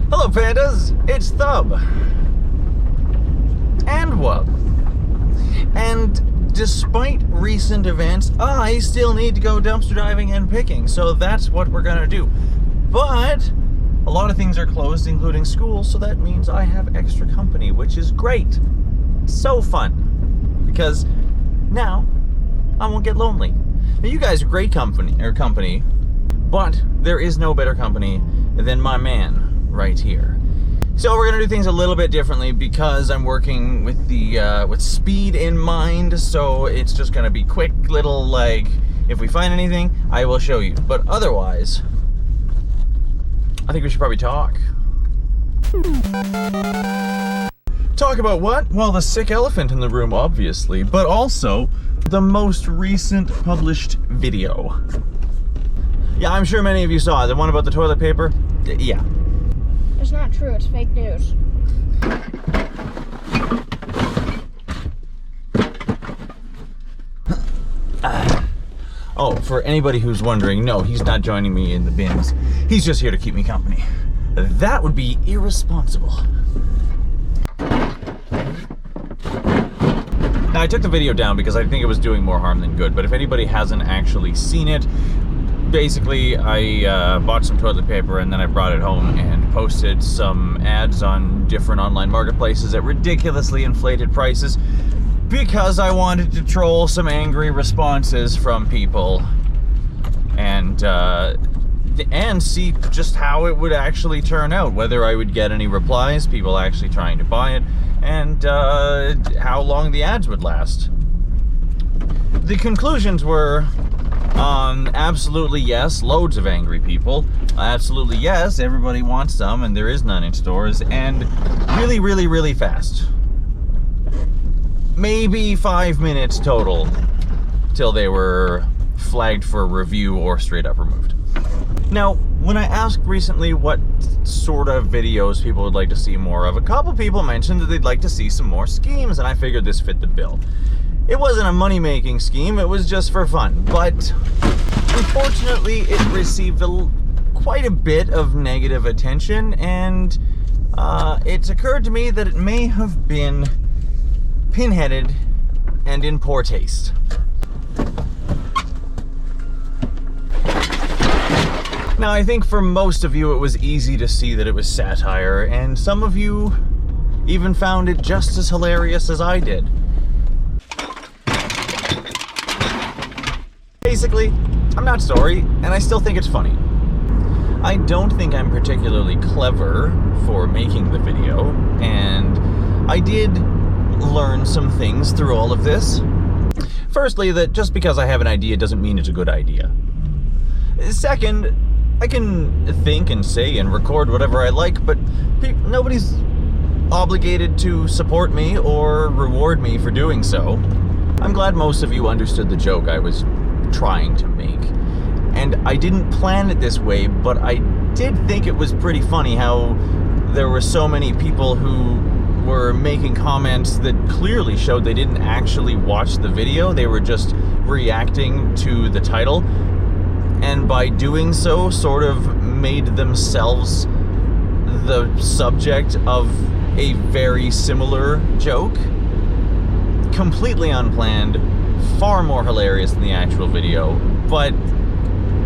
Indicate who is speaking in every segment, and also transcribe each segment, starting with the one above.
Speaker 1: Hello pandas, it's Thub. And Wub. And despite recent events, I still need to go dumpster diving and picking, so that's what we're gonna do. But a lot of things are closed, including school, so that means I have extra company, which is great. So fun. Because now I won't get lonely. Now you guys are great company, but there is no better company than my man right here. So we're gonna do things a little bit differently because I'm working with the with speed in mind. So it's just gonna be quick little, like, if we find anything, I will show you. But otherwise, I think we should probably talk. Talk about what? Well, the sick elephant in the room, obviously, but also the most recent published video. Yeah, I'm sure many of you saw it. The one about the toilet paper? Yeah.
Speaker 2: It's not true, it's fake news.
Speaker 1: Oh, for anybody who's wondering, no, he's not joining me in the bins. He's just here to keep me company. That would be irresponsible. Now, I took the video down because I think it was doing more harm than good, but if anybody hasn't actually seen it, basically, I bought some toilet paper and then I brought it home and posted some ads on different online marketplaces at ridiculously inflated prices because I wanted to troll some angry responses from people and see just how it would actually turn out, whether I would get any replies, people actually trying to buy it, and how long the ads would last. The conclusions were absolutely yes, loads of angry people. Absolutely yes, everybody wants some and there is none in stores, and really, really, really fast. Maybe 5 minutes total till they were flagged for review or straight up removed. Now, when I asked recently what sort of videos people would like to see more of, a couple people mentioned that they'd like to see some more schemes, and I figured this fit the bill. It wasn't a money-making scheme, it was just for fun, but unfortunately it received quite a bit of negative attention, and it's occurred to me that it may have been pinheaded and in poor taste. Now, I think for most of you it was easy to see that it was satire, and some of you even found it just as hilarious as I did. Basically, I'm not sorry, and I still think it's funny. I don't think I'm particularly clever for making the video, and I did learn some things through all of this. Firstly, that just because I have an idea doesn't mean it's a good idea. Second, I can think and say and record whatever I like, but nobody's obligated to support me or reward me for doing so. I'm glad most of you understood the joke I was trying to make. And I didn't plan it this way, but I did think it was pretty funny how there were so many people who were making comments that clearly showed they didn't actually watch the video, they were just reacting to the title, and by doing so sort of made themselves the subject of a very similar joke. Completely unplanned, far more hilarious than the actual video, but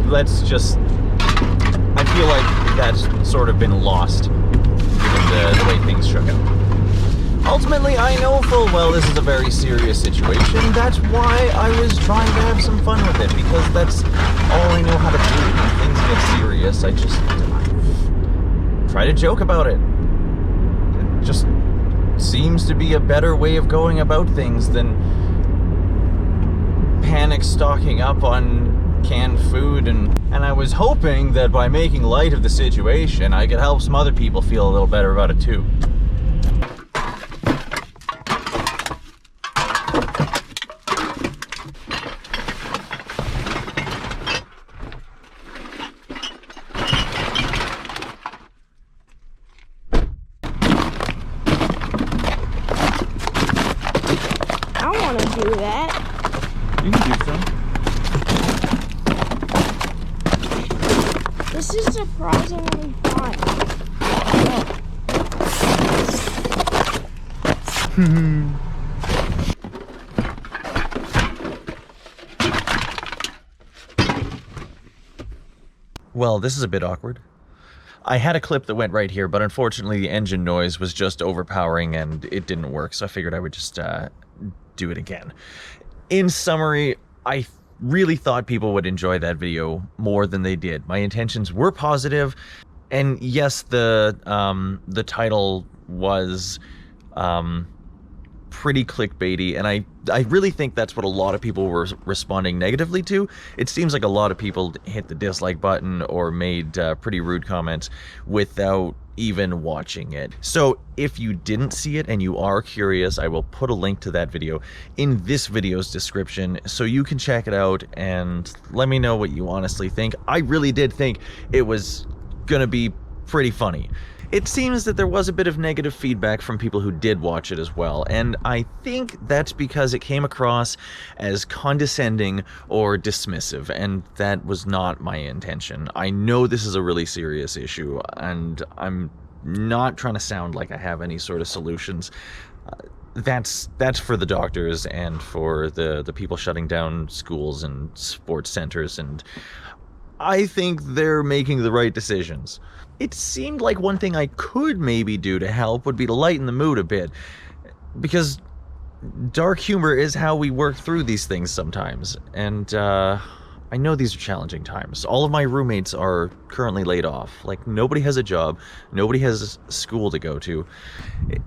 Speaker 1: let's just, I feel like that's sort of been lost given the way things shook out. Ultimately, I know full well this is a very serious situation. That's why I was trying to have some fun with it, because that's all I know how to do. When things get serious, I just try to joke about it. It just seems to be a better way of going about things than panic stocking up on canned food, and I was hoping that by making light of the situation, I could help some other people feel a little better about it too.
Speaker 2: Do that.
Speaker 1: You can do so.
Speaker 2: This is surprisingly fun.
Speaker 1: Oh, Well, this is a bit awkward. I had a clip that went right here, but unfortunately the engine noise was just overpowering and it didn't work, so I figured I would just do it again. In summary, I really thought people would enjoy that video more than they did. My intentions were positive, and yes, the title was pretty clickbaity, and I really think that's what a lot of people were responding negatively to. It seems like a lot of people hit the dislike button or made pretty rude comments without even watching it. So if you didn't see it and you are curious, I will put a link to that video in this video's description so you can check it out and let me know what you honestly think. I really did think it was gonna be pretty funny. It seems that there was a bit of negative feedback from people who did watch it as well, and I think that's because it came across as condescending or dismissive, and that was not my intention. I know this is a really serious issue, and I'm not trying to sound like I have any sort of solutions. That's for the doctors and for the people shutting down schools and sports centers, and I think they're making the right decisions. It seemed like one thing I could maybe do to help would be to lighten the mood a bit, because dark humor is how we work through these things sometimes, and I know these are challenging times. All of my roommates are currently laid off. Like, nobody has a job, nobody has school to go to.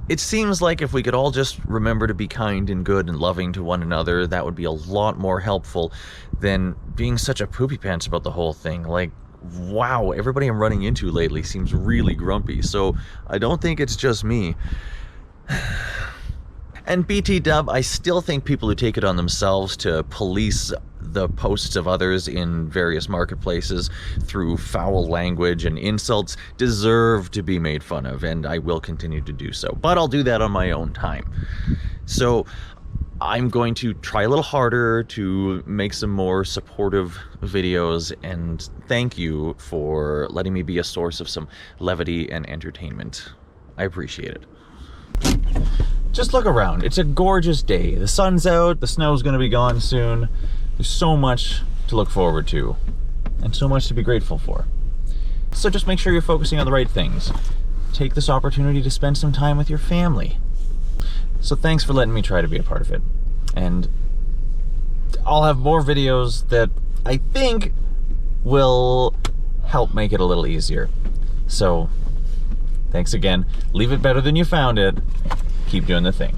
Speaker 1: It seems like if we could all just remember to be kind and good and loving to one another, that would be a lot more helpful than being such a poopy pants about the whole thing. Like, wow, everybody I'm running into lately seems really grumpy, so I don't think it's just me. And BT dub, I still think people who take it on themselves to police the posts of others in various marketplaces through foul language and insults deserve to be made fun of, and I will continue to do so. But I'll do that on my own time. So I'm going to try a little harder to make some more supportive videos, and thank you for letting me be a source of some levity and entertainment. I appreciate it. Just look around. It's a gorgeous day. The sun's out, the snow's gonna be gone soon. There's so much to look forward to, and so much to be grateful for. So just make sure you're focusing on the right things. Take this opportunity to spend some time with your family. So thanks for letting me try to be a part of it. And I'll have more videos that I think will help make it a little easier. So thanks again. Leave it better than you found it. Keep doing the thing.